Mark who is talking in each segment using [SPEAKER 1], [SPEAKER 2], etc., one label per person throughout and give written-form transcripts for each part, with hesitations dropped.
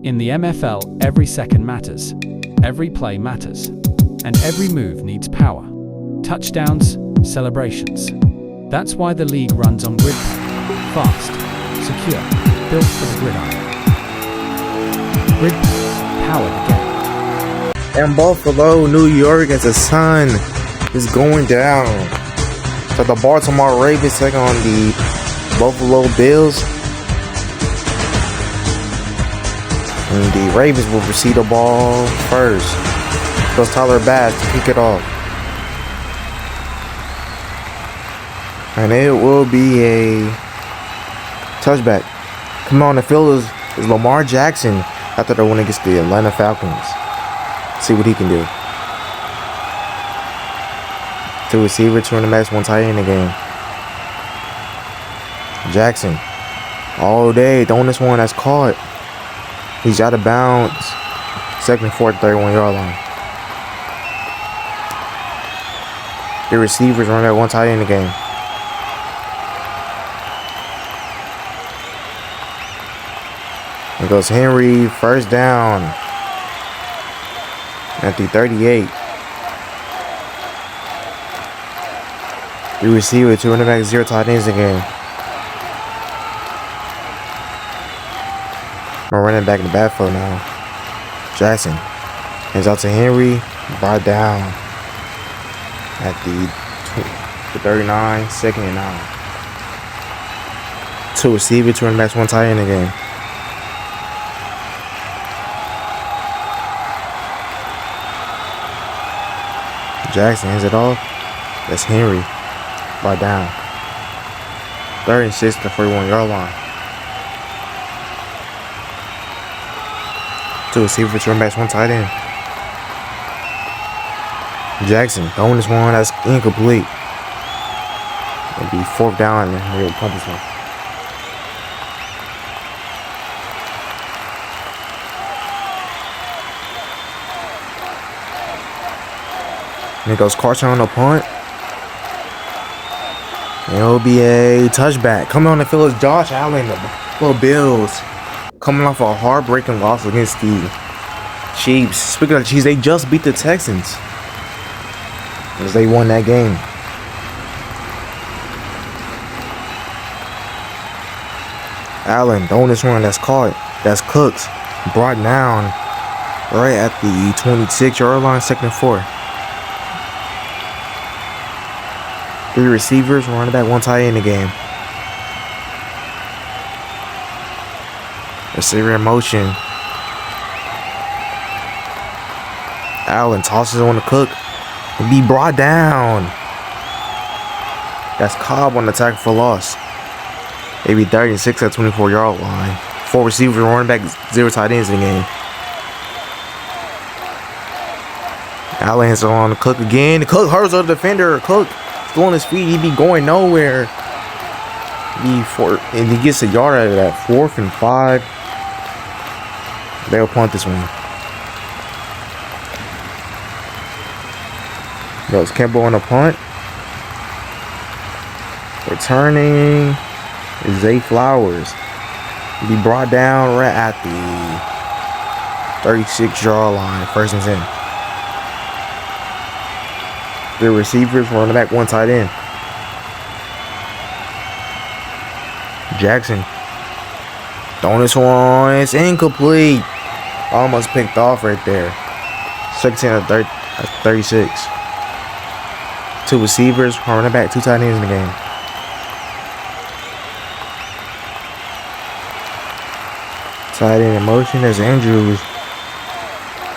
[SPEAKER 1] In the MFL, every second matters, every play matters, and every move needs power. Touchdowns, celebrations. That's why the league runs on grid play. Fast, secure, built for the gridiron. Grid play, power the game.
[SPEAKER 2] In Buffalo, New York, as the sun is going down. So the Baltimore Ravens take on the Buffalo Bills. And the Ravens will receive the ball first. So it's Tyler Bass to kick it off. And it will be a touchback. Come on, the field is Lamar Jackson after the win against the Atlanta Falcons. See what he can do. 2 receivers, 2 running backs, 1 tight end in the game. Jackson, all day, throwing this one that's caught. He's out of bounds. 2nd and 4 at 31-yard line. 3 receivers, running back, 1 tight end in the game. Here goes Henry, first down at the 38. 3 receivers, 2 running backs, 0 tight ends in the game. I'm running back in the backfield now. Jackson hands out to Henry, brought down at the 39, 2nd and 9. 2 receivers, 2 running backs, 1 tight end in the game. Jackson hands it off. That's Henry. Brought down. 3rd and 6 at the 41-yard line. 2 receivers, 2 running backs, 1 tight end. Jackson throwing this one that's incomplete. It'll be 4th down and he'll punt this one. And it goes Carson on the punt. And it'll be a touchback. Coming on the field is Josh Allen, the Buffalo Bills. Coming off a heartbreaking loss against the Chiefs. Speaking of the Chiefs, they just beat the Texans as they won that game. Allen throwing this one that's caught. That's cooked. Brought down right at the 26-yard line, 2nd and 4. 3 receivers, running back, 1 tight end in the game. Receiver in motion. Allen tosses on the Cook and be brought down. That's Cobb on the tackle for loss. Maybe 36 at 24-yard line. 4 receivers, running back, 0 tight ends in the game. Allen hands it on the Cook again. The Cook hurls on the defender. Cook still on his feet. He be going nowhere. And he gets a yard out of that. 4th and 5. They'll punt this one. Goes Campbell on the punt. Returning is Zay Flowers. He'll be brought down right at the 36-yard line. 1st and 10. 3 receivers, running back, 1 tight end. Jackson throwing this one. It's incomplete. Almost picked off right there. 16 at 36. 2 receivers, running back, 2 tight ends in the game. Tight end in motion. There's Andrews.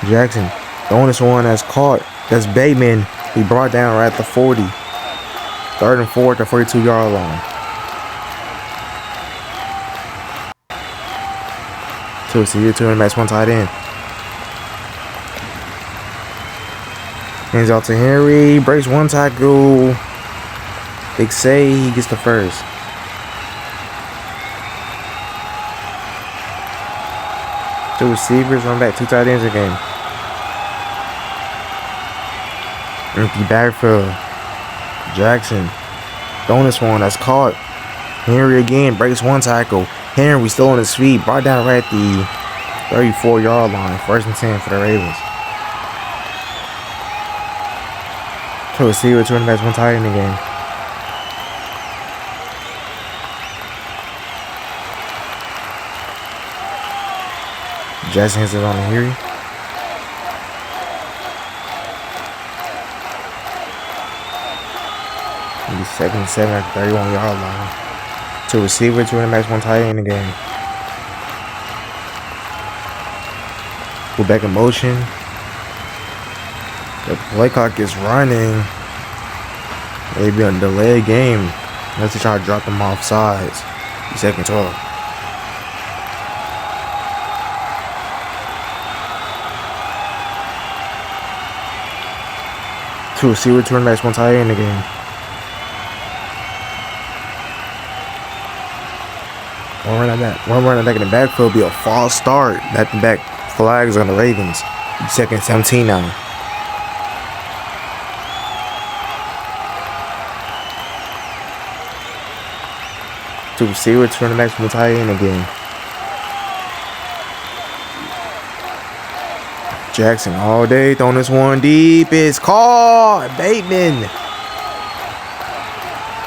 [SPEAKER 2] Jackson throwing this one that's caught. That's Bateman. He brought down right at the 40. 3rd and 4 at the 42-yard line. 2 receivers, 2 running backs, 1 tight end. Hands out to Henry. Breaks 1 tackle. Big say. He gets the first. Two receivers, running back, 2 tight ends in the game. Empty backfield. Jackson throwing this one that's caught. Henry again breaks 1 tackle. Henry still on his feet. Brought down right at the 34-yard line. First and 10 for the Ravens. Two receivers, two running backs, one tight end in the game. Jackson hits it on the Henry. He's 2nd and 7 at the 31-yard line. Two receivers, two running backs, one tight end in the game. Pull back in motion. The play clock is running. Maybe a delayed game. Unless they try to drop them off sides. 2nd 12. Two receivers, two running backs, one tight end in the game. One running back in the backfield be a false start. Back-to-back flags on the Ravens. 2nd 17 now. Two receivers, two running backs, one tight end again. Jackson all day throwing this one deep. It's caught. Bateman.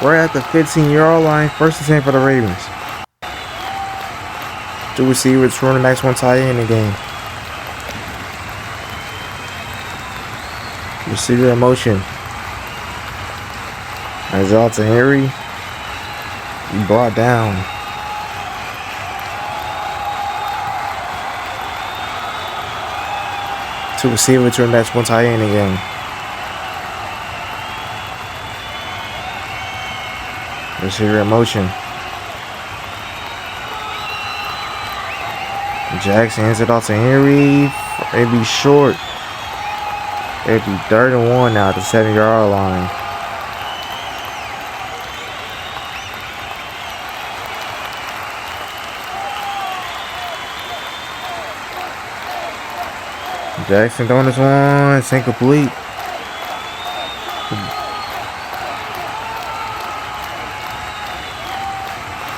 [SPEAKER 2] We're at the 15-yard line. First and 10 for the Ravens. Two receivers, two running backs, one tight end in the game. Receiver in motion. As out to Henry. He brought down. Two receivers, two running backs, one tight end in the game. Receiver in motion. Jackson hands it off to Henry. It'd be short. It'd be 3rd and 1 now at the 7-yard line. Jackson throwing this one. It's incomplete.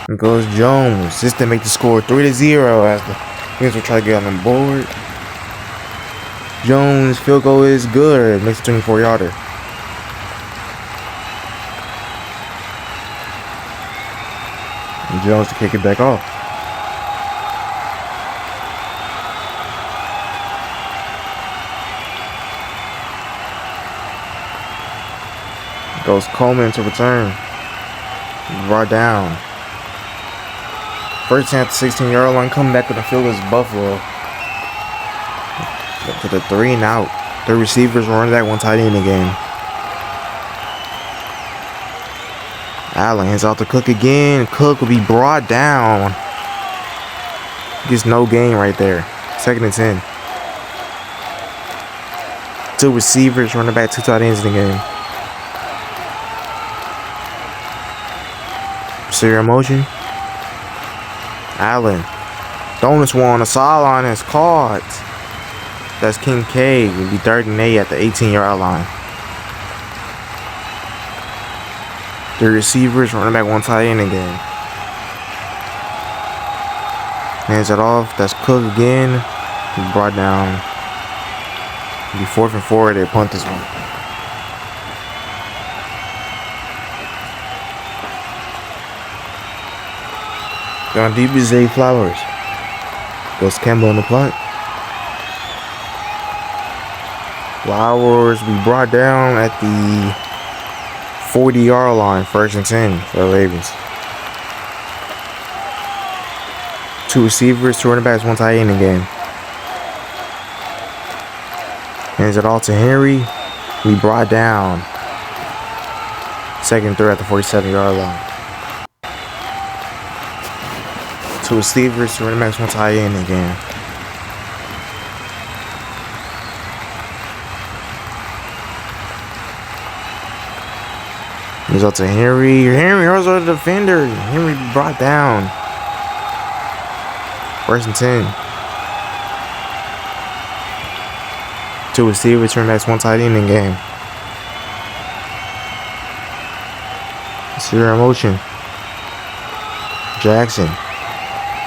[SPEAKER 2] And goes Jones. Just to make the score 3-0 as the Ravens will try to get on the board. Jones' field goal is good. Makes a 24-yarder. And Jones to kick it back off. Goes Coleman to return. Brought down. First and at the 16-yard line, coming back with the field is Buffalo. To the 3 and out. 3 receivers, running back, one tight end in the game. Allen hands off to Cook again. Cook will be brought down. Just no gain right there. 2nd and 10. 2 receivers, running back, 2 tight ends in the game. Receiver in motion. Allen. Throwing this one on the sideline is caught. That's Kincaid. Will be 3rd and 8 at the 18-yard line. 3 receivers, running back, one tight end again. Hands it off. That's Cook again. He brought down. It'll be 4th and 4. They punt this one. Down deep is Zay Flowers. Goes Campbell on the punt. Flowers be brought down at the 40-yard line. 1st and 10 for the Ravens. 2 receivers, 2 running backs, one tight end in the game. Hands it all to Henry. We brought down. 2nd and 3 at the 47-yard line. 2 receivers, 2 running backs, one tight end in the game. He's out to Henry. Henry was a defender. Henry brought down. 1st and 10. 2 receivers, 2 running backs, one tight end in the game. Receiver in motion. Jackson.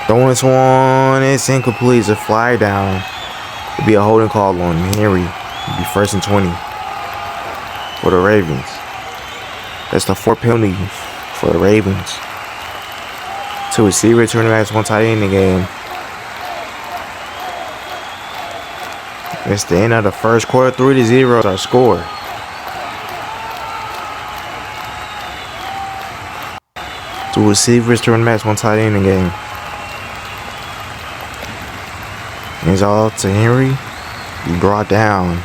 [SPEAKER 2] Throwing this one. It's incomplete. It's a flag down. It'll be a holding call on Henry. It'll be 1st and 20 for the Ravens. That's the 4th penalty for the Ravens. 2 receivers, 2 running backs, 1 tight end in the game. It's the end of the first quarter. 3-0 is our score. Two receivers, 2 running backs, 1 tight end in the game. It's all to Henry. He brought down.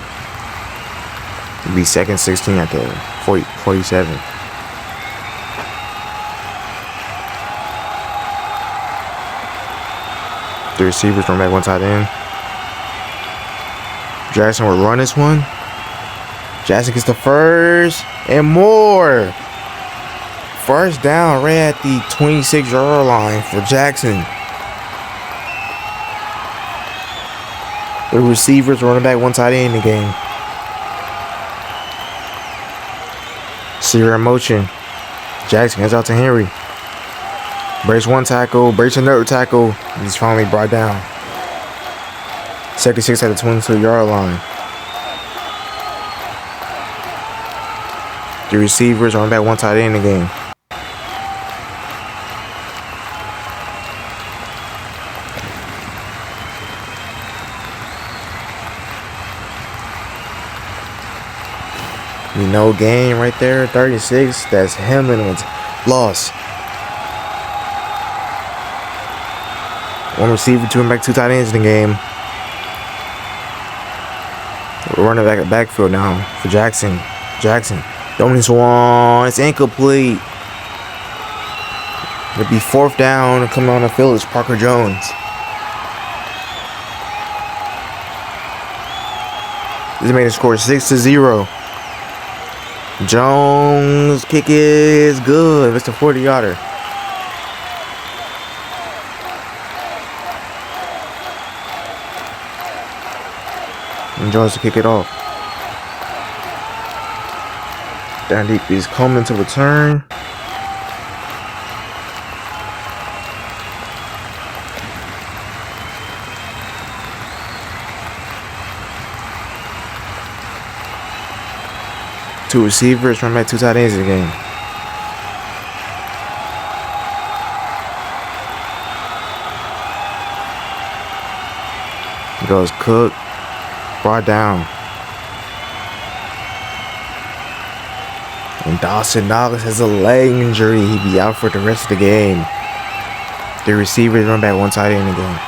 [SPEAKER 2] It'll be 2nd and 16 at the 47. The receivers, running back, 1 tight end. Jackson will run this one. Jackson gets the first and more. First down right at the 26-yard line for Jackson. The receivers, running back, 1 tight end in the game. Serial motion. Jackson heads out to Henry. Breaks 1 tackle, breaks another tackle. He's finally brought down. 2nd and 6 at the 22-yard line. The receivers, running back, 1 tight end in the game. You know, game right there, 36. That's Hamlin's loss. 1 receiver, 2 running back, 2 tight ends in the game. We're running back at backfield now for Jackson. Jackson, throwing this one. It's incomplete. It'll be 4th down. Coming on the field is Parker Jones. This made the score 6-0. Jones kick is good. It's a 40-yarder. And Jones to kick it off. Down deep is Coleman to return. Two receivers, running back, 2 tight ends in the game. Goes Cook, brought down. And Dawson Knox has a leg injury. He'd be out for the rest of the game. The receivers, running back, 1 tight end in the game.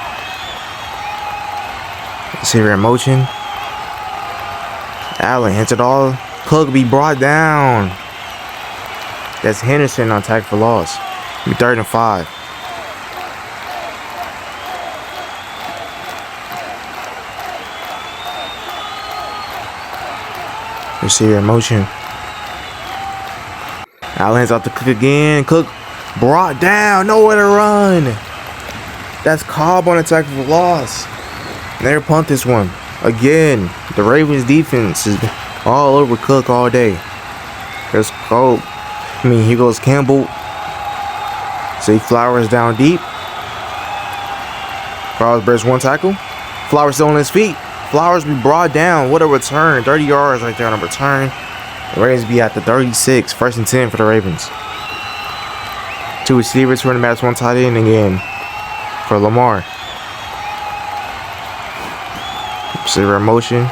[SPEAKER 2] Receiver in motion. Allen hits it all. Cook be brought down. That's Henderson on tackle for loss. Be 3rd and 5. Receiver in motion. Allen's out to Cook again. Cook brought down. Nowhere to run. That's Cobb on attack for loss. And they'll punt this one. Again, the Ravens defense is all over Cook all day. There's Cobb. Here goes Campbell. Say Flowers down deep. Flowers breaks 1 tackle. Flowers still on his feet. Flowers be brought down. What a return. 30 yards right there on a return. The Ravens be at the 36. 1st and 10 for the Ravens. 2 receivers, 2 running backs, 1 tight end again for Lamar. Receiver in motion.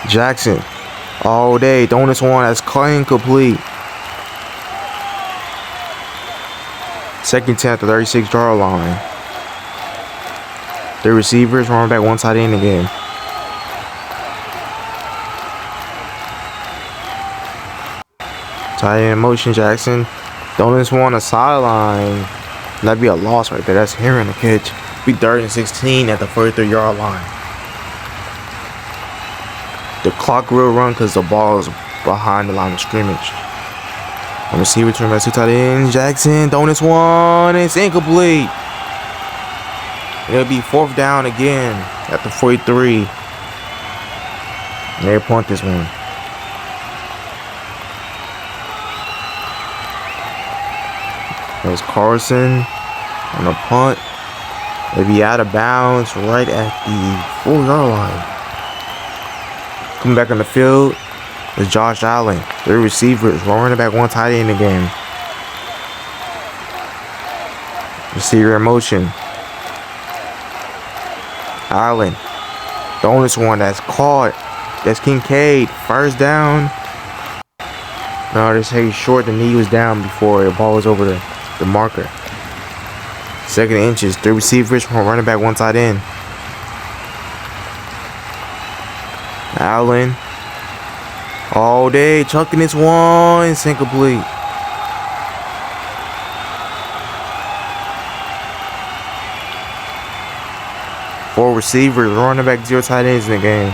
[SPEAKER 2] Jackson all day throwing this one. That's clean complete. 2nd and 10 at the 36-yard line. The receivers, running back, 1 tight end again. Tight end motion. Jackson throwing this one on the sideline. That'd be a loss right there. That's Henry on the catch. Be 3rd and 16 at the 43-yard line. The clock will run because the ball is behind the line of scrimmage. On receiver, turn back 2 tight ends. Jackson throwing this one. It's incomplete. It'll be 4th down again at the 43. And they'll punt this one. There's Carson. on the punt. They be out of bounds right at the 4-yard line. Coming back on the field is Josh Allen. 3 receivers, 1 running back, 1 tight end in the game. Receiver in motion. Allen. Throwing this one that's caught. That's Kincaid. First down. No, this Hayes short. The knee was down before the ball was over the marker. 2nd inches. 3 receivers, 1 running back, 1 tight end. Allen. All day. Chucking this one. It's incomplete. Four receivers, running back, 0 tight ends in the game.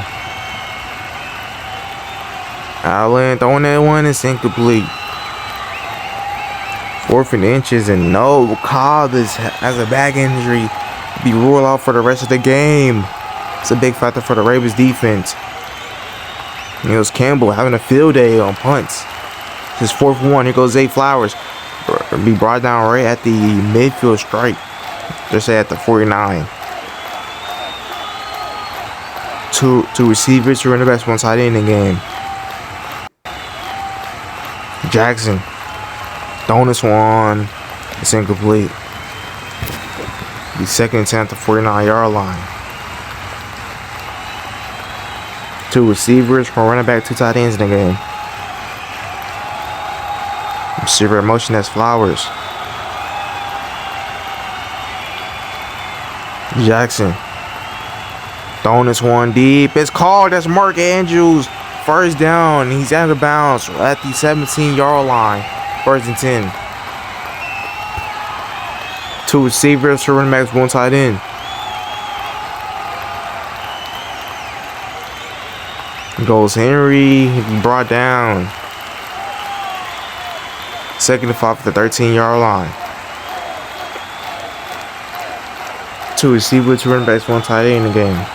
[SPEAKER 2] Allen throwing that one, it's incomplete. 4th and inches, and no, Cobb has a back injury. Be ruled out for the rest of the game. It's a big factor for the Ravens defense. Niels Campbell having a field day on punts. His 4th one. Here goes Zay Flowers. Be brought down right at the midfield stripe. Just say at the 49. Two receivers, 2 running backs, 1 tight end in the game. Jackson throwing this one. It's incomplete. The 2nd and 10 at the 49-yard line. 2 receivers, 1 running back, 2 tight ends in the game. Receiver in motion, that's Flowers. Jackson throwing this one deep. It's called. That's Mark Andrews. First down. He's out of bounds at the 17-yard line. 1st and 10. 2 receivers, 2 running backs, 1 tight end. Goes Henry. He brought down. 2nd and 5 at the 13-yard line. 2 receivers, 2 running backs, 1 tight end in the game.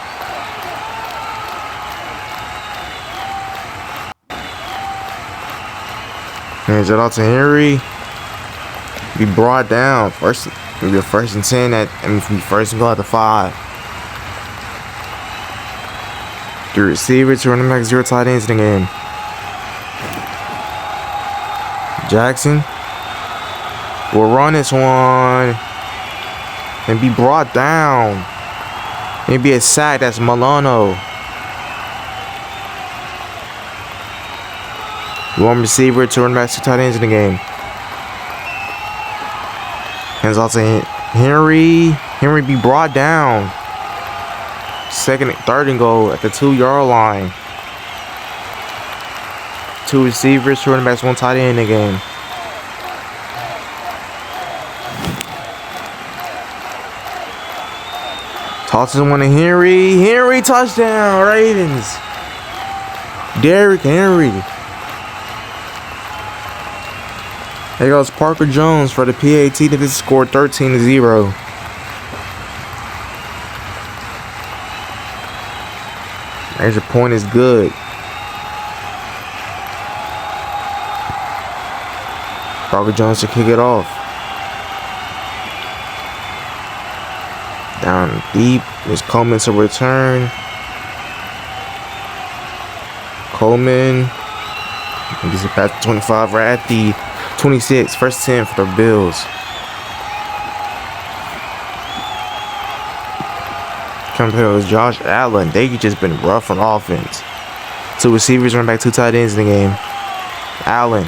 [SPEAKER 2] Hands it out to Henry. Be brought down. First, it'll be a 1st and 10 be 1st and goal at the 5. 3 receivers, 2 running backs, 0 tight ends in the game. Jackson will run this one and be brought down. Maybe a sack. That's Milano. 1 receiver, 2 running backs, 2 tight ends in the game. Hands off to Henry. Henry be brought down. 3rd and goal at the 2-yard line. 2 receivers, 2 running backs, 1 tight end in the game. Tosses one to Henry. Henry touchdown, Ravens. Derrick Henry. There goes Parker Jones for the PAT. That just scored 13-0. There's a point is good. Parker Jones to kick it off. Down deep. There's Coleman to return. Coleman. Gets it past 25 right at the 26. 1st 10 for the Bills. Compared with Josh Allen, they just been rough on offense. 2 receivers, running back, 2 tight ends in the game. Allen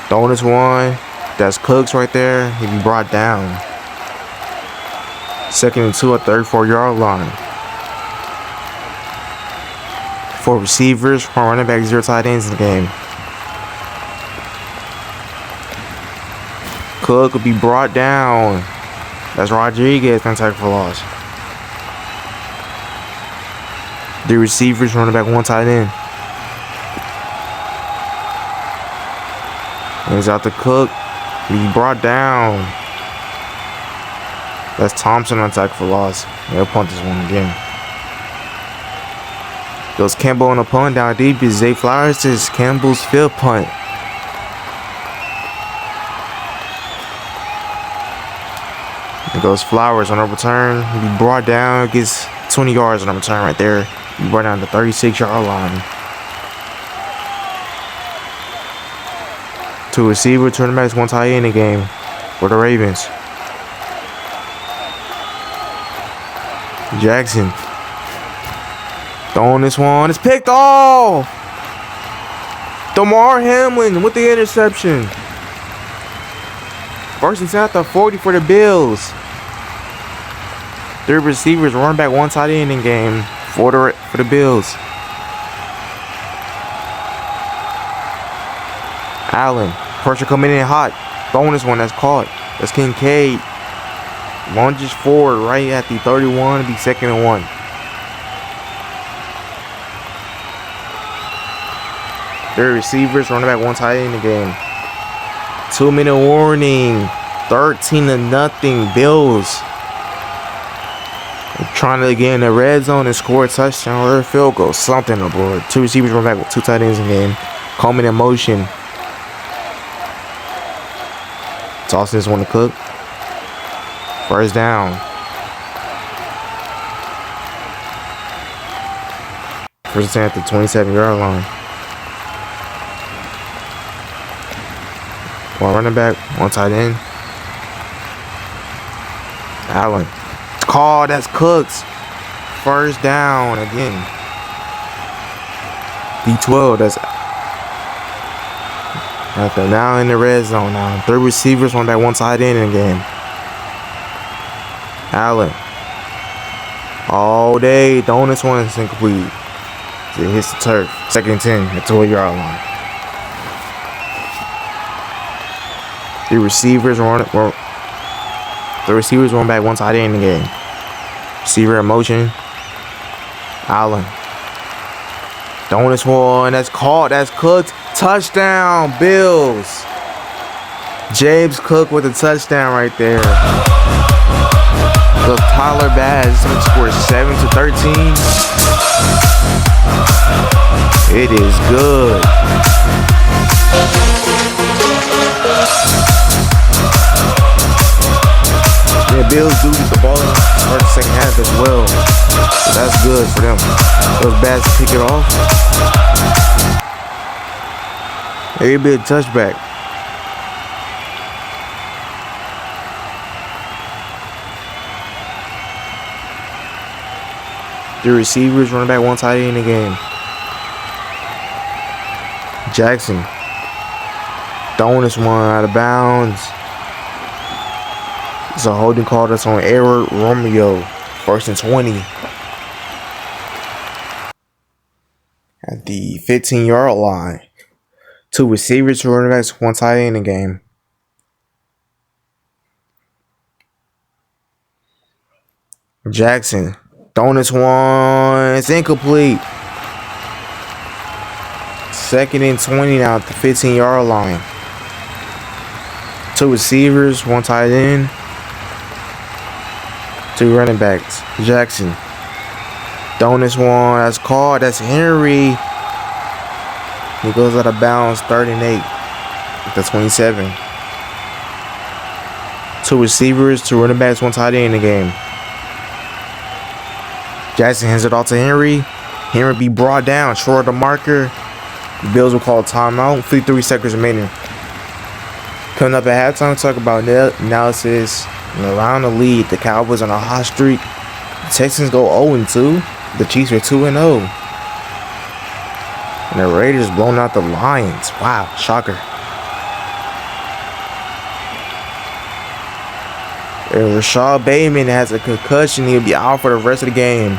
[SPEAKER 2] throwing this one. That's Cooks right there. He be brought down. 2nd and 2 at the 34-yard line. 4 receivers, 1 running back, 0 tight ends in the game. Cook will be brought down. That's Rodriguez, gonna tackle for loss. 3 receivers, running back, 1 tight end. He's out to Cook. He brought down. That's Thompson on tackle for loss. They'll punt this one again. Goes Campbell on the punt. Down deep is Zay Flowers. This is Campbell's 5th punt. goes Flowers on a return. He be brought down, gets 20 yards on a return right there. He brought down the 36-yard line. 2 receiver, 2 running backs, 1 tight end in the game for the Ravens. Jackson throwing this one. It's picked off. Damar Hamlin with the interception. First and 10 at the 40 for the Bills. 3 receivers, running back, 1 tight end in game for the Bills. Allen, pressure coming in hot. Bonus one that's caught. That's Kincaid. Lunges forward right at the 31 to be 2nd and 1. Three receivers, running back, 1 tight end in the game. 2-minute warning. 13-0 Bills. They're trying to get in the red zone and score a touchdown or a field goal. Something aboard. 2 receivers, running back with 2 tight ends in the game. Coleman in motion. Tossing this one to Cook. First down. First and 10 at the 27-yard line. 1 running back, 1 tight end. Allen. It's called. That's Cooks. First down again. D12. That's after now in the red zone now. 3 receivers, 1 back, 1 tight end in the game. Allen. All day. Throwing this one is incomplete. It hits the turf. 2nd and 10 at the 12-yard line. 3 receivers, 1 back, 1 tight end in the game. Receiver in motion. Allen. Throwing this one. That's caught. That's Cooked. Touchdown, Bills. James Cook with a touchdown right there. So Tyler Bass scores 7-13. It is good. Yeah, Bills do get the ball in the second half as well. So that's good for them. Those Bass pick it off. Maybe a touchback. The receivers, running back, 1 tight end in the game. Jackson throwing this one out of bounds. It's a holding call that's on Edward Romeo. 1st and 20. At the 15-yard line. 2 receivers, 2 running backs, 1 tight end in the game. Jackson throwing this one. It's incomplete. 2nd and 20 now at the 15-yard line. 2 receivers, 1 tight end. 2 running backs. Jackson throwing this one. That's called. That's Henry. He goes out of bounds, 3rd and 8 at the 27. 2 receivers, 2 running backs, 1 tight end in the game. Jackson hands it off to Henry. Henry be brought down, short of the marker. The Bills will call a timeout. 53 seconds remaining. Coming up at halftime, talk about analysis. And around the lead, the Cowboys on a hot streak. The Texans go 0-2. The Chiefs are 2-0. And the Raiders blown out the Lions. Wow, shocker. And Rashad Bateman has a concussion. He'll be out for the rest of the game.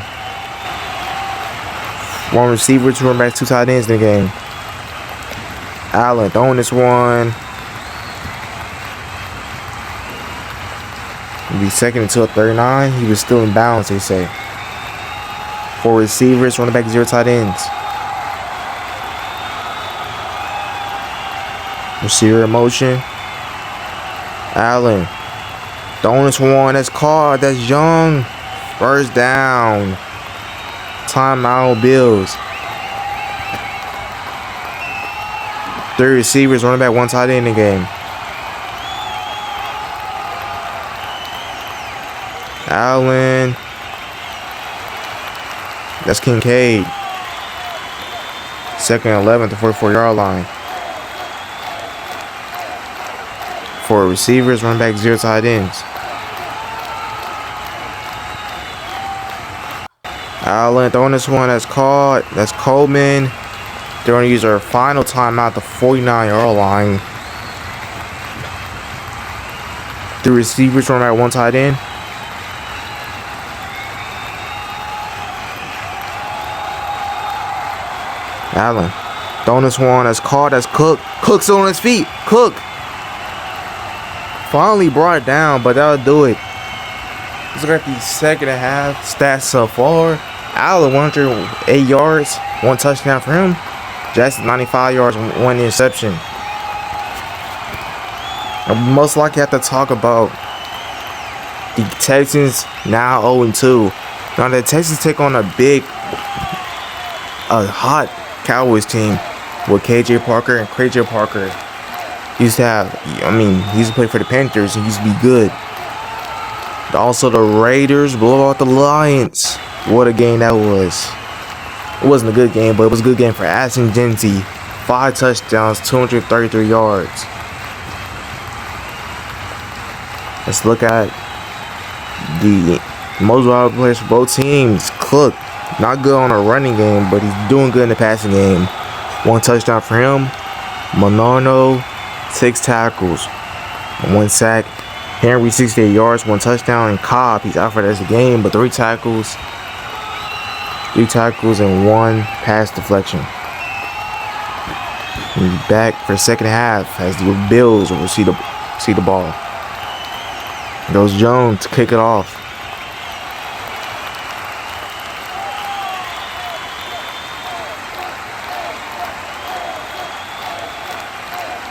[SPEAKER 2] 1 receiver, 2 running backs, 2 tight ends in the game. Allen throwing this one. It'll be 2nd and 2 at 39. He was still in bounds, they say. 4 receivers, running back, 0 tight ends. Receiver in motion. Allen throwing this one. That's caught. That's Young. First down. Timeout, Bills. 3 receivers, running back, 1 tight end in the game. Allen. That's Kincaid. Second and 11 at the 44-yard line. For receivers, running back, 0 tight ends. Allen throwing this one. That's caught. That's Coleman. They're going to use their final timeout at the 49-yard line. 3 receivers, running back, 1 tight end. Allen throwing this one. That's caught. That's Cook. Cook's on his feet. Cook finally brought it down, but that'll do it. Let's look at the second and half stats so far. Allen, 108 yards, 1 touchdown for him. Jackson, 95 yards, 1 interception. I most likely have to talk about the Texans now 0-2. Now the Texans take on a hot Cowboys team with KJ Parker and KJ Parker. He used to play for the Panthers. He used to be good. Also, the Raiders blow out the Lions. What a game that was. It wasn't a good game, but it was a good game for Ashton Genty. 5 touchdowns, 233 yards. Let's look at the most valuable players for both teams. Cook, not good on a running game, but he's doing good in the passing game. 1 touchdown for him. Monano, 6 tackles, 1 sack. Henry, 68 yards, 1 touchdown. And Cobb, he's out for the rest of the game, but 3 tackles and 1 pass deflection. He's back for the second half as the Bills will see the ball. Goes Jones to kick it off.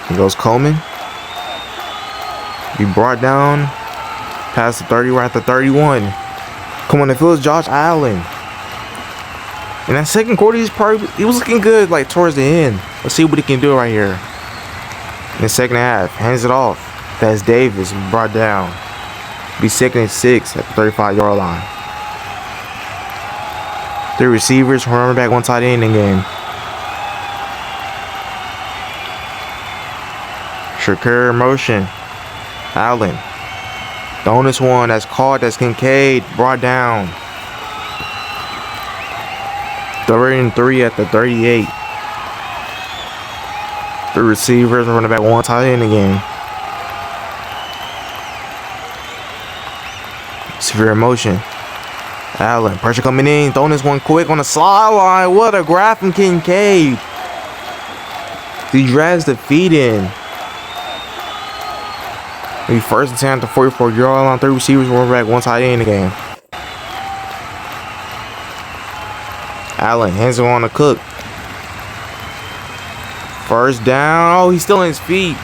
[SPEAKER 2] Here goes Coleman. He brought down past the 30, right at the 31. Come on, if it was Josh Allen. In that second quarter, he was looking good, like towards the end. Let's see what he can do right here. In the second half, hands it off. That's Davis, brought down. Be 2nd and 6 at the 35-yard line. 3 receivers, running back, 1 tight end in the game. Shakur motion. Allen. Throwing this one. That's caught. That's Kincaid. Brought down. 3rd and 3 at the 38. 3 receivers, running back, 1 tight end in the game. Severe motion. Allen. Pressure coming in. Throwing this one quick on the sideline. What a grab from Kincaid. He drags the feet in. He 1st and 10 at the 44-yard line. 3 receivers, running back, 1 tight end in the game. Allen hands it on to Cook. 1st down. Oh, he's still on his feet.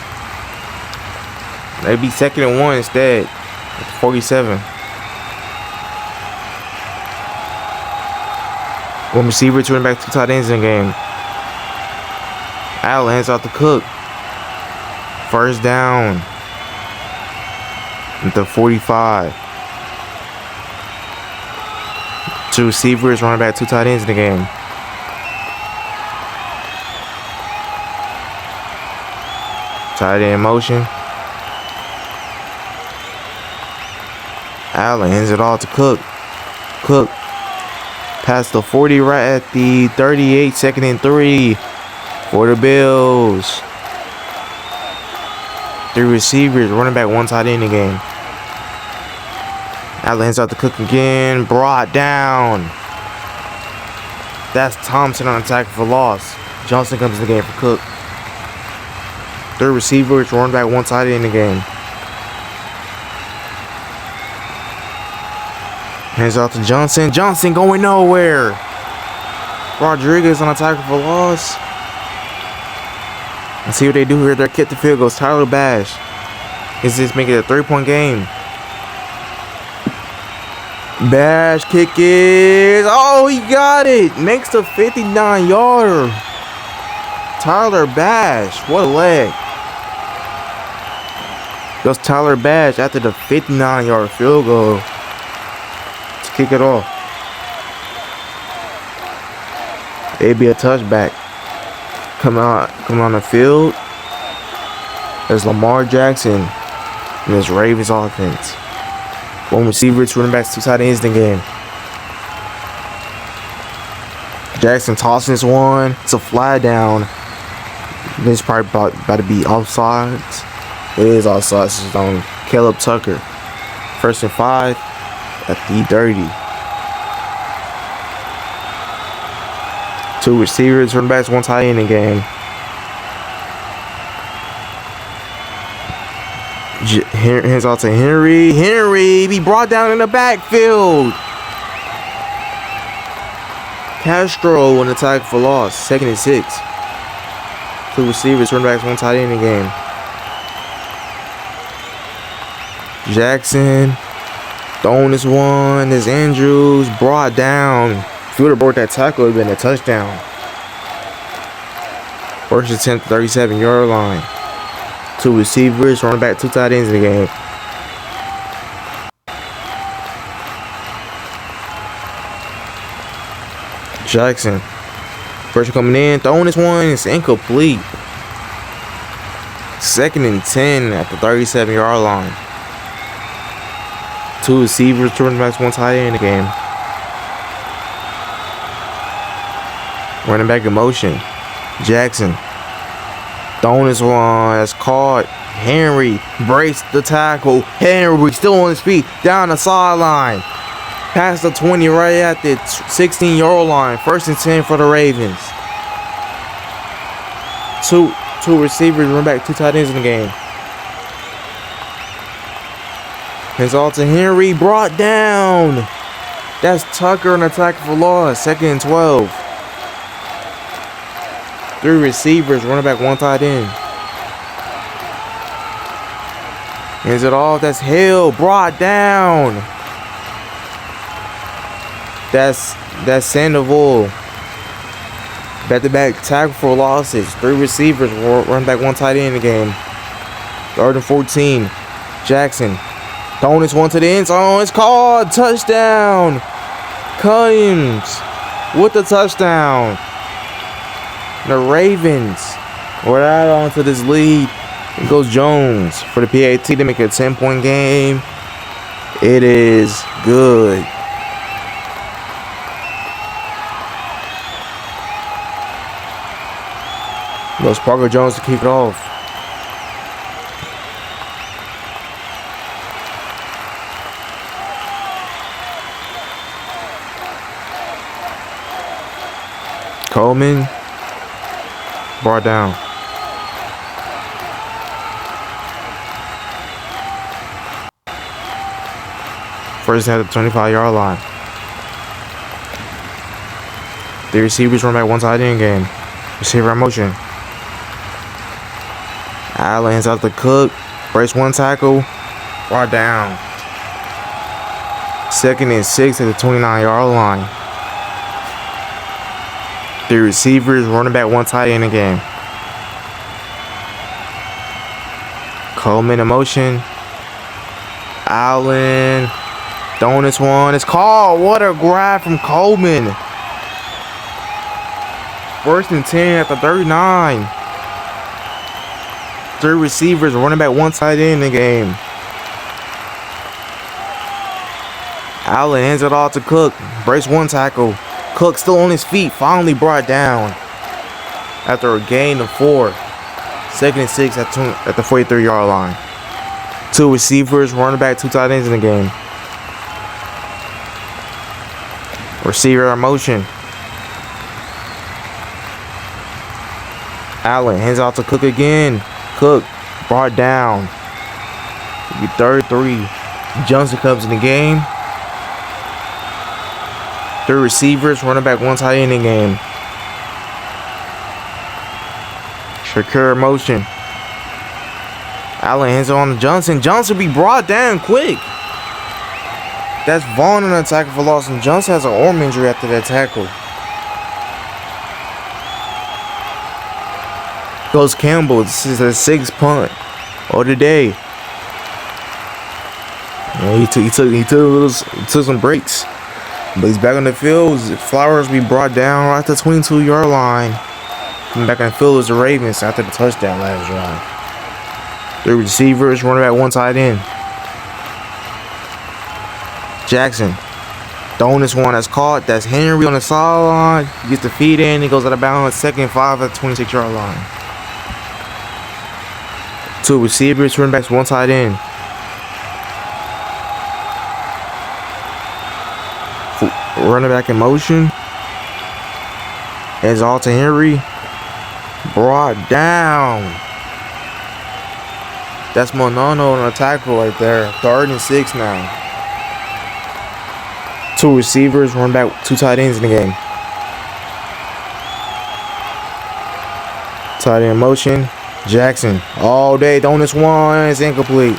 [SPEAKER 2] Maybe 2nd and 1 instead. At the 47. 1 receiver, 2 running back, 2 tight ends in the game. Allen hands out to Cook. 1st down. At the 45. 2 receivers, running back, 2 tight ends in the game. Tight end motion. Allen hands it all to Cook. Cook past the 40, right at the 38, 2nd and 3 for the Bills. 3 receivers, running back, 1 tight end in the game. Allen hands out to Cook again. Brought down. That's Thompson on attack for loss. Johnson comes in the game for Cook. 3 receivers, running back, 1 tight end in the game. Hands out to Johnson. Johnson going nowhere. Rodriguez on attack for loss. Let's see what they do here. They're kick the field goals. Tyler Bash. Is this making it a 3-point game? Bash kick is. Oh, he got it. Makes the 59-yarder. Tyler Bash. What a leg. Goes Tyler Bash after the 59-yard field goal. Kick it off. It'd be a touchback. Coming on the field. There's Lamar Jackson and this Ravens offense. One receiver, two running backs, two tight ends in the game. Jackson tossing this one. It's a flag down. This is probably about to be offsides. It is offsides. It's on Caleb Tucker. 1st and 5 at the 30. Two receivers, running backs, one tight end in the game. Hands off to Henry. Henry be brought down in the backfield. Castro on the tackle for loss. 2nd and 6. Two receivers, running backs, one tight end in the game. Jackson throwing this one. This Andrews brought down. If he would have brought that tackle, it would have been a touchdown. First attempt, 37-yard line. Two receivers, running back, two tight ends in the game. Jackson. First coming in, throwing this one, it's incomplete. 2nd and 10 at the 37-yard line. Two receivers, two running backs, one tight end in the game. Running back in motion. Jackson. Throwing this one. That's caught. Henry breaks the tackle. Henry still on his feet. Down the sideline. Past the 20 right at the 16-yard line. 1st and 10 for the Ravens. Two receivers, run back, two tight ends in the game. Hands off to Henry. Brought down. That's Tucker on the tackle for loss. 2nd and 12. Three receivers, running back, one tight end. Hands it off. That's Hill. Brought down. That's Sandoval. Back-to-back tackle for losses. Three receivers, running back, one tight end in the game. 3rd and 14. Jackson. Throwing this one to the end zone. It's called. Touchdown. Cummings with the touchdown. The Ravens will add on to this lead. It goes Jones for the PAT to make it a 10-point game. It is good. Goes Parker Jones to kick it off. Coleman. Brought down. First at the 25-yard line. The receivers run back, one tight end game. Receiver in motion. Allen's out the Cook. Breaks one tackle. Brought down. 2nd and 6 at the 29-yard line. Three receivers, running back, one tight end in the game. Coleman in motion. Allen throwing this one. It's called. What a grab from Coleman. 1st and 10 at the 39. Three receivers, running back, one tight end in the game. Allen hands it off to Cook. Breaks one tackle. Cook still on his feet, finally brought down after a gain of 4. 2nd and 6 at the 43-yard line. Two receivers, running back, two tight ends in the game. Receiver in motion. Allen hands off to Cook again. Cook brought down. 3rd 3. Johnson comes in the game. Three receivers, running back, one tight end in the game. Shakur in motion. Allen hands it on to Johnson. Johnson be brought down quick. That's Vaughn on the tackle for loss, and Johnson has an arm injury after that tackle. Goes Campbell. This is the 6th punt of the day. Yeah, he took some breaks. But he's back on the field. Flowers be brought down right at the 22-yard line. Coming back on the field is the Ravens after the touchdown last drive. 3 receivers, running back, 1 tight end. Jackson throwing this one that's caught. That's Henry on the sideline. He gets the feed in. He goes out of bounds. 2nd and 5 at the 26-yard line. 2 receivers, running backs, 1 tight end. Running back in motion. It's all to Henry. Brought down. That's Monano on a tackle right there. 3rd and 6 now. 2 receivers, run back, 2 tight ends in the game. Tight end motion. Jackson all day throwing this one. It's incomplete.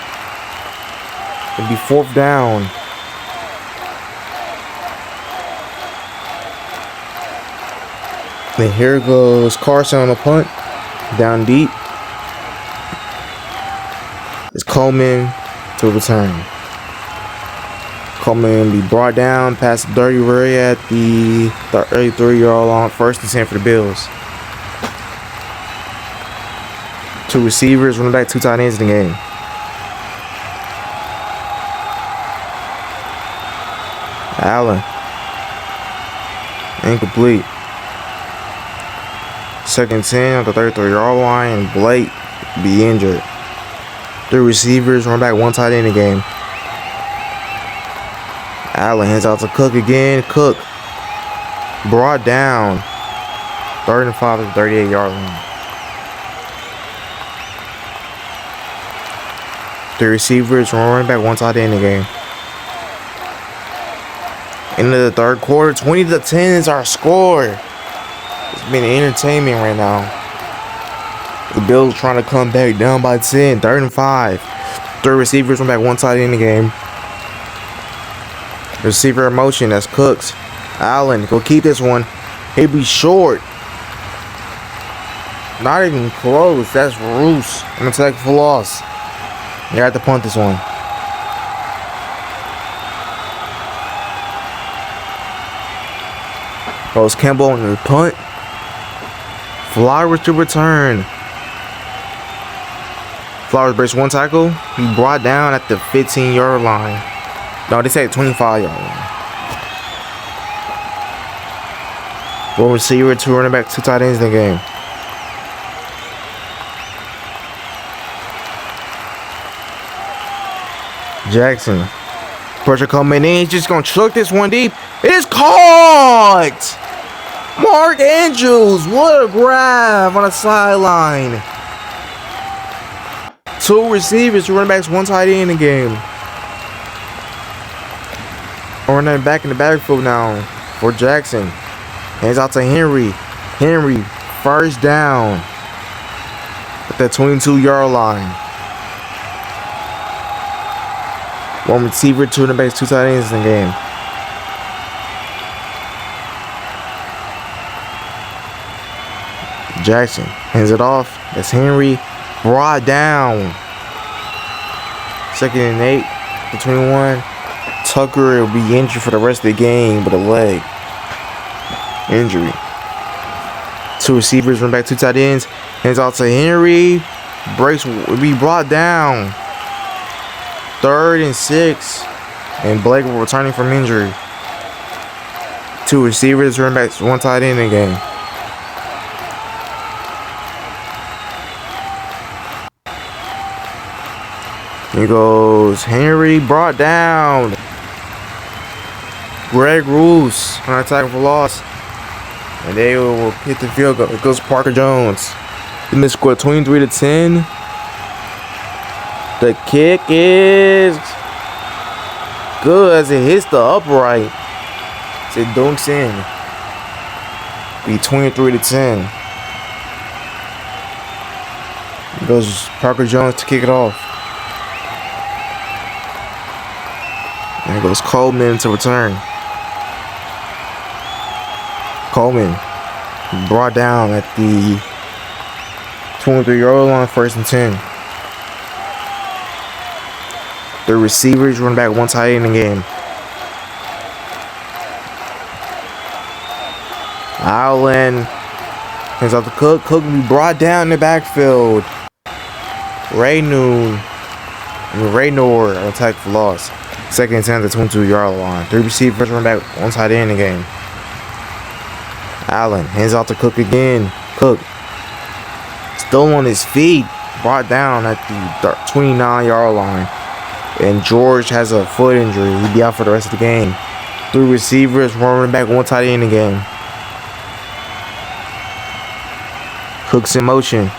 [SPEAKER 2] It'll be 4th down. And here goes Carson on the punt. Down deep. It's Coleman to return. Coleman be brought down past the 30 right at the 33-yard line. 1st and 10 for the Bills. 2 receivers, running back, 2 tight ends in the game. Allen. Incomplete. 2nd and 10 on the 33-yard line, and Blake be injured. 3 receivers, run back, 1 tight end in the game. Allen hands out to Cook again. Cook brought down. 3rd and 5 at the 38-yard line. 3 receivers, running back, 1 tight end in the game. Into the 3rd quarter, 20-10 is our score. It's been entertainment right now. The Bills trying to come back down by 10. 3rd and 5. 3 receivers, run back, 1 tight end in the game. Receiver in motion, that's Cooks. Allen, go keep this one. He'll be short. Not even close. That's Roos. I'm going to take for loss. You have to punt this one. Goes Campbell on the punt. Flowers to return. Flowers breaks 1 tackle. He brought down at the 15-yard line. No, they say 25-yard line. 1 receiver, 2 running back, 2 tight ends in the game. Jackson. Pressure coming in. He's just going to chuck this one deep. It's caught! Mark Andrews. What a grab on the sideline. 2 receivers, 2 running backs, 1 tight end in the game. Running back in the backfield now for Jackson. Hands out to Henry. Henry, 1st down at the 22-yard line. 1 receiver, 2 running backs, 2 tight ends in the game. Jackson hands it off. That's Henry. Brought down. 2nd and 8. The 21. Tucker will be injured for the rest of the game with a leg injury. 2 receivers, run back, 2 tight ends. Hands out to Henry. Breaks will be brought down. 3rd and 6. And Blake will returning from injury. 2 receivers, run backs, 1 tight end in the game. Here goes Henry, brought down. Greg Roos on attack for loss. And they will hit the field goal. It goes Parker Jones. In the score 23-10. The kick is good as it hits the upright. It dunks in. Be 23-10. It goes Parker Jones to kick it off. There goes Coleman to return. Coleman brought down at the 23-yard line, 1st and 10. The receivers run back, 1 tight end in the game. Allen hands off to Cook. Cook will be brought down in the backfield. Raynor attack for loss. Second and 10 at the 22-yard line. 3 receivers, run back, 1 tight end in the game. Allen hands off to Cook again. Cook still on his feet, brought down at the 29-yard line. And George has a foot injury. He'll be out for the rest of the game. 3 receivers, running back, 1 tight end in the game. Cook's in motion.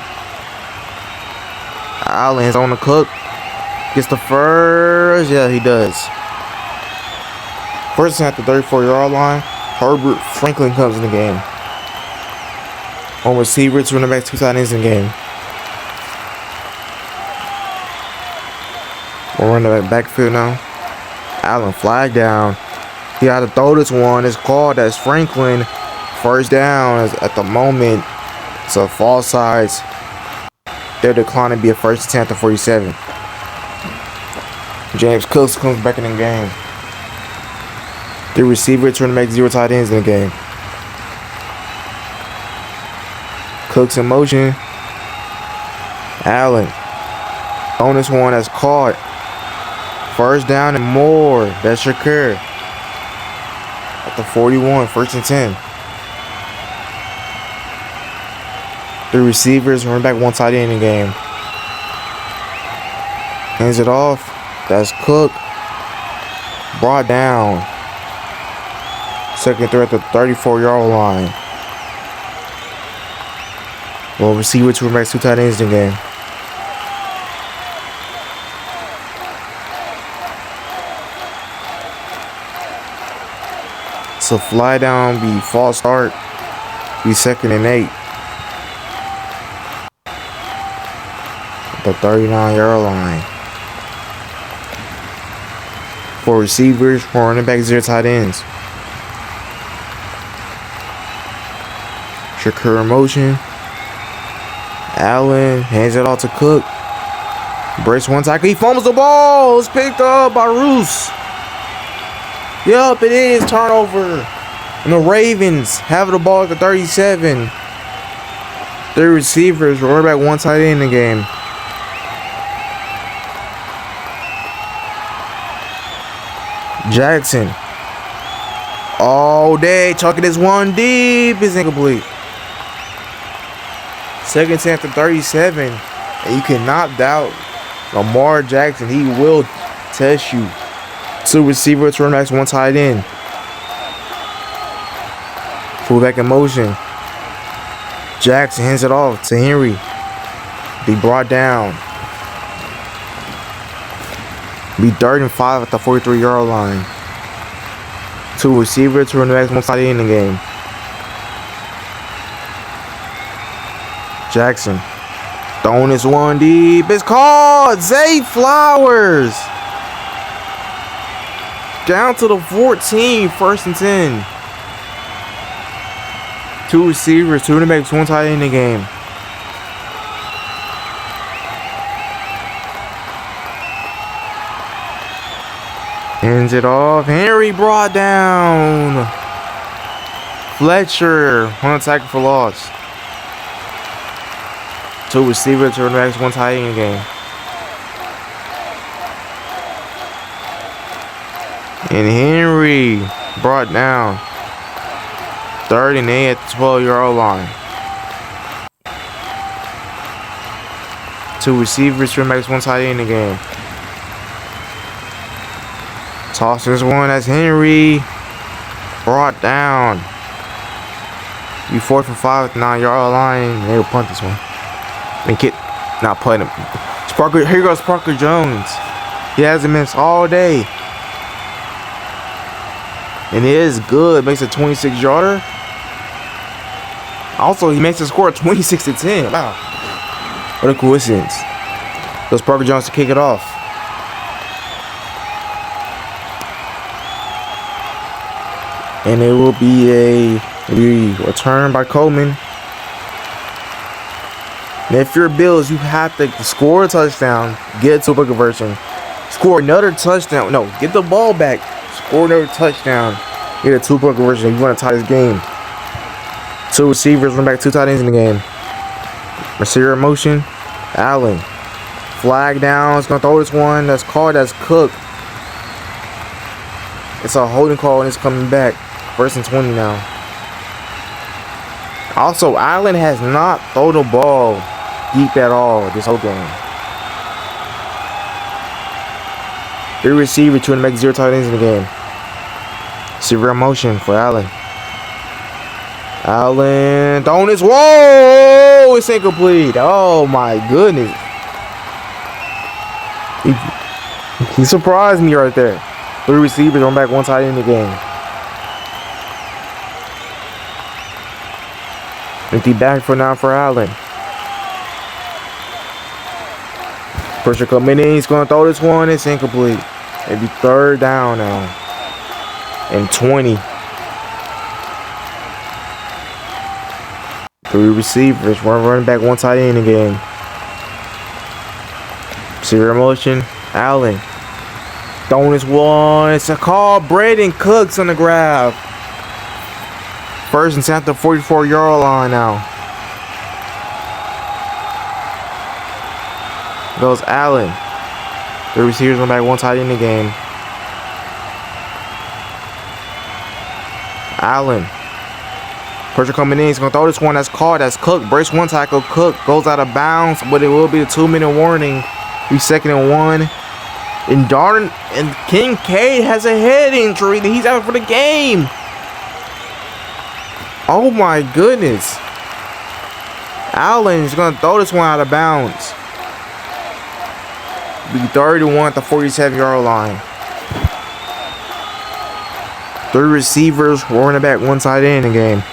[SPEAKER 2] Allen's on the Cook. Gets the first. Yeah, he does. First at the 34-yard line. Herbert Franklin comes in the game. On receiver, 2 running backs, 2 tight ends in the game. We're running the backfield now. Allen flag down. He had to throw this one. It's called as Franklin. First down at the moment. It's a false sides. They're declining to be a first and 10 at the 47. James Cooks comes back in the game. 3 receivers, 2 running backs, 0 tight ends in the game. Cooks in motion. Allen. On this one that's caught. First down and more. That's Shakur. At the 41, first and 10. 3 receivers, running back, 1 tight end in the game. Hands it off. That's Cook. Brought down. Second throw at the 34-yard line. Well, receiver, 2 running backs, 2 tight ends in the game. So fly down, be false start, be second and 8. At the 39-yard line. 4 receivers, 4 running backs, 0 tight ends. Shakur in motion. Allen hands it off to Cook. Breaks 1 tackle. He fumbles the ball. It's picked up by Roos. Yup, it is turnover. And the Ravens have the ball at the 37. 3 receivers, running back, 1 tight end in the game. Jackson. All day, chucking this one deep. It's incomplete. Second 10 after 37. And you cannot doubt Lamar Jackson. He will test you. 2 receivers, 2 running backs, 1 tight end. Fullback in motion. Jackson hands it off to Henry. Be brought down. Be 3rd and 5 at the 43-yard line. 2 receivers, 2 running backs, 1 tight end in the game. Jackson throwing this one deep. It's called Zay Flowers. Down to the 14, first and 10. 2 receivers, 2 running backs, 1 tight end in the game. Hands it off. Henry brought down. Fletcher on tackle for loss. 2 receivers, 2 running backs, 1 tight end in the game. And Henry brought down. 3rd and 8 at the 12-yard line. 2 receivers, 2 running backs, 1 tight end in the game. Tosses one. That's Henry. Brought down. You 4th and 5 at the 9-yard line. They'll punt this one. And kick. Not punt him. Sparker. Here goes Parker Jones. He hasn't missed all day. And it is good. Makes a 26-yarder. Also, he makes the score 26-10. Wow. What a coincidence. Goes Parker Jones to kick it off. And it will be a return by Coleman. And if you're Bills, you have to score a touchdown, get to a conversion, score another touchdown. No, get the ball back, score another touchdown, get a 2-point conversion. You want to tie this game. Two receivers, run back, two tight ends in the game. Receiver in motion. Allen. Flag down. It's going to throw this one. That's called. That's Cook. It's a holding call and it's coming back. 1st and 20 now. Also, Allen has not thrown the ball deep at all this whole game. 3 receivers, trying to make 0 tight ends in the game. Receiver in motion for Allen. Allen throwing this. Whoa! It's incomplete. Oh my goodness. He surprised me right there. 3 receivers, run back, 1 tight end in the game. Empty back for now for Allen. Pressure coming in. He's going to throw this one. It's incomplete. Maybe 3rd down now. And 20. 3 receivers. 1 running back, 1 tight end in the game. Receiver motion. Allen. Throwing this one. It's a call. Braden Cooks on the grab. 1st and 10 at the 44-yard line now. Goes Allen. 3 receivers, 1 back, 1 tight end in the game. Allen. Pressure coming in. He's going to throw this one. That's called. That's Cook. Breaks 1 tackle. Cook goes out of bounds, but it will be a 2-minute warning. 3 2nd and 1. And Darden and Kincaid has a head injury. He's out for the game. Oh my goodness. Allen is going to throw this one out of bounds. Be 31 at the 47-yard line. 3 receivers, running back, 1 tight end in the game.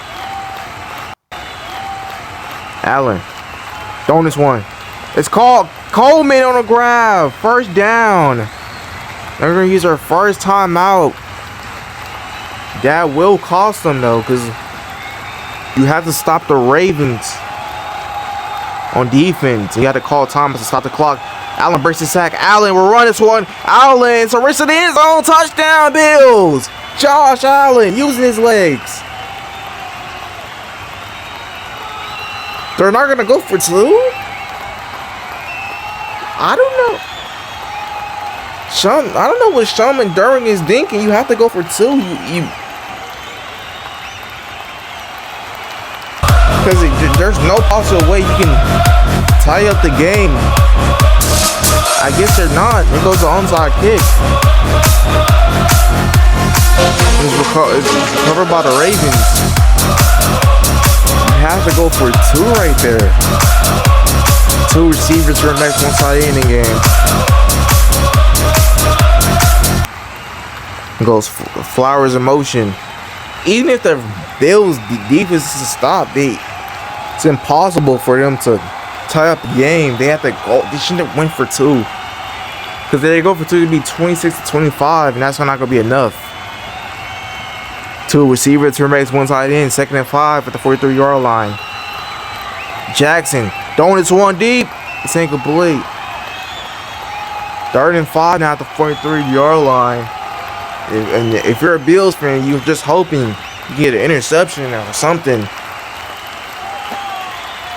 [SPEAKER 2] Allen throwing this one. It's called Coleman on a grab. 1st down. They're going to use their 1st timeout. That will cost them though, because you have to stop the Ravens on defense. You got to call Thomas to stop the clock. Allen breaks the sack. Allen will run this one. Allen, it's a race to the end zone. Touchdown, Bills. Josh Allen using his legs. They're not going to go for 2? I don't know. I don't know what Sean McDermott is thinking. You have to go for 2. Because there's no possible way you can tie up the game. I guess they're not. It goes to onside kick. It's recovered by the Ravens. You have to go for 2 right there. 2 receivers for the next 1 side in the game. Goes Flowers in motion. Even if the Bills' defense is stopped, it's impossible for them to tie up the game. They have to go. They shouldn't have went for 2. Because if they go for 2, it'd be 26-25, and that's not going to be enough. 2 receivers, 2 running backs, 1 tight end, 2nd and 5 at the 43-yard line. Jackson throwing this one deep. It's incomplete. 3rd and 5 now at the 43-yard line. And if you're a Bills fan, you're just hoping you get an interception or something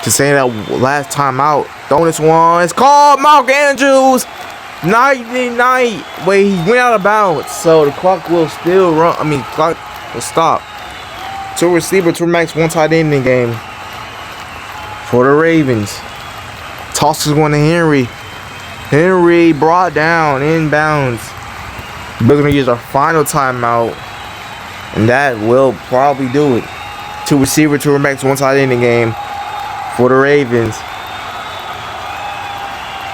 [SPEAKER 2] to say that last time out. Throwing this one. It's called Mark Andrews. Night. Wait, he went out of bounds, so the clock will still run. Clock will stop. 2 receivers, 2 max, 1 tight end in the game for the Ravens. Tosses one to Henry. Henry brought down inbounds. We're gonna use our final timeout, and that will probably do it. 2 receivers, 2 max, 1 tight end in the game for the Ravens.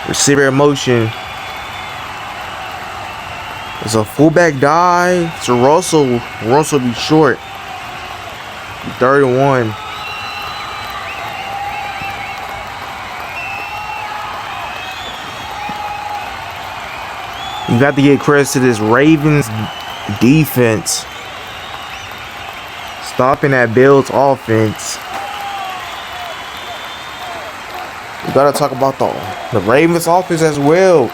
[SPEAKER 2] Receiver in motion. It's a fullback dive to Russell. Russell be short. 3rd and 1. You got to give credit to this Ravens defense. Stopping that Bills offense. We got to talk about the Ravens offense as well.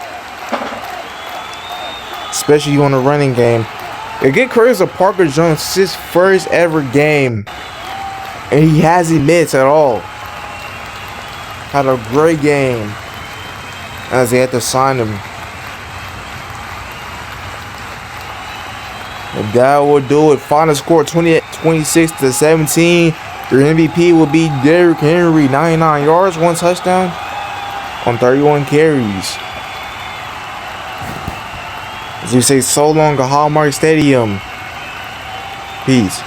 [SPEAKER 2] Especially on the running game. Again, credit to Parker Jones. It's his 1st ever game And he hasn't missed at all. Had a great game. As they had to sign him. And that will do it. Final score 26-17. Your MVP will be Derrick Henry. 99 yards, 1 touchdown on 31 carries. As we say so long at Hallmark Stadium. Peace.